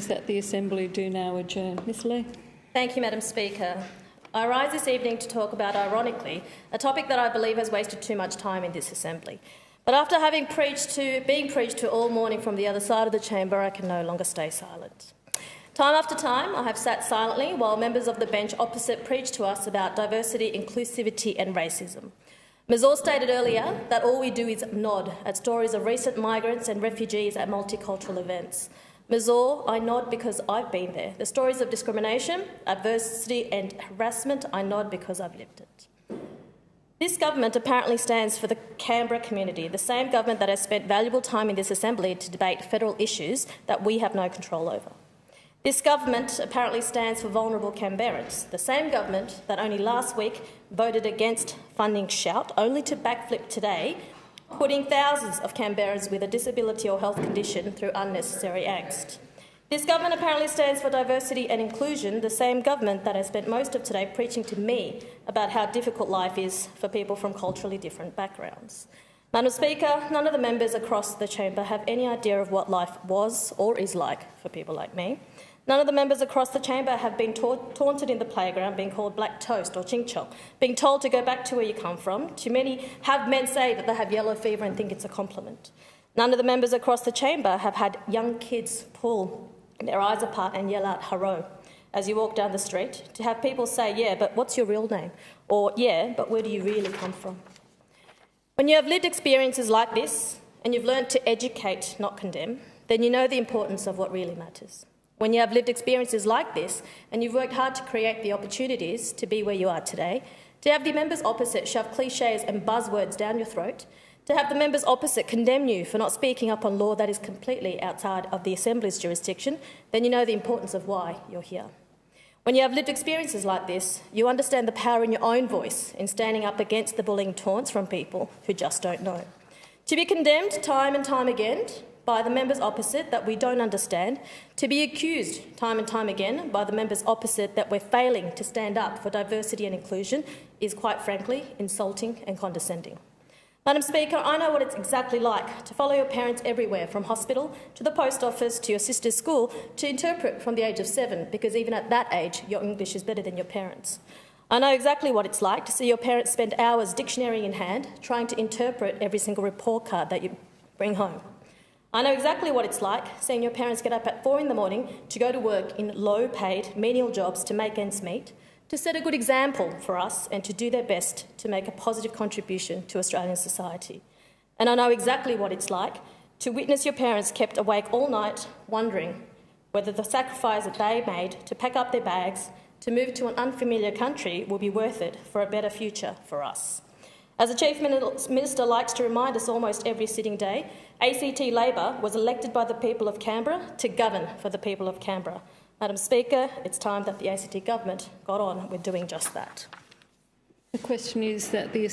is that the Assembly do now adjourn. Ms Lee. Thank you, Madam Speaker. I rise this evening to talk about, ironically, a topic that I believe has wasted too much time in this Assembly. But after having being preached to all morning from the other side of the chamber, I can no longer stay silent. Time after time, I have sat silently while members of the bench opposite preached to us about diversity, inclusivity and racism. Ms Orr stated earlier that all we do is nod at stories of recent migrants and refugees at multicultural events. Ms Orr, I nod because I've been there. The stories of discrimination, adversity and harassment, I nod because I've lived it. This government apparently stands for the Canberra community, the same government that has spent valuable time in this Assembly to debate federal issues that we have no control over. This government apparently stands for vulnerable Canberrans, the same government that only last week voted against funding Shout, only to backflip today, putting thousands of Canberrans with a disability or health condition through unnecessary angst. This government apparently stands for diversity and inclusion, the same government that has spent most of today preaching to me about how difficult life is for people from culturally different backgrounds. Madam Speaker, none of the members across the chamber have any idea of what life was or is like for people like me. None of the members across the chamber have been taunted in the playground, being called black toast or ching chong, being told to go back to where you come from. Too many have men say that they have yellow fever and think it's a compliment. None of the members across the chamber have had young kids pull their eyes apart and yell out "haro" as you walk down the street, to have people say, "Yeah, but what's your real name?" or "Yeah, but where do you really come from?" When you have lived experiences like this and you've learned to educate, not condemn, then you know the importance of what really matters. When you have lived experiences like this and you've worked hard to create the opportunities to be where you are today, to have the members opposite shove cliches and buzzwords down your throat, to have the members opposite condemn you for not speaking up on law that is completely outside of the Assembly's jurisdiction, then you know the importance of why you're here. When you have lived experiences like this, you understand the power in your own voice in standing up against the bullying taunts from people who just don't know. To be condemned time and time again by the members opposite that we don't understand, to be accused time and time again by the members opposite that we're failing to stand up for diversity and inclusion is, quite frankly, insulting and condescending. Madam Speaker, I know what it's exactly like to follow your parents everywhere, from hospital to the post office to your sister's school, to interpret from the age of 7, because even at that age, your English is better than your parents'. I know exactly what it's like to see your parents spend hours dictionary in hand trying to interpret every single report card that you bring home. I know exactly what it's like seeing your parents get up at 4 in the morning to go to work in low-paid, menial jobs to make ends meet, to set a good example for us and to do their best to make a positive contribution to Australian society. And I know exactly what it's like to witness your parents kept awake all night wondering whether the sacrifice that they made to pack up their bags to move to an unfamiliar country will be worth it for a better future for us. As the Chief Minister likes to remind us almost every sitting day, ACT Labor was elected by the people of Canberra to govern for the people of Canberra. Madam Speaker, it's time that the ACT government got on with doing just that. The question is that the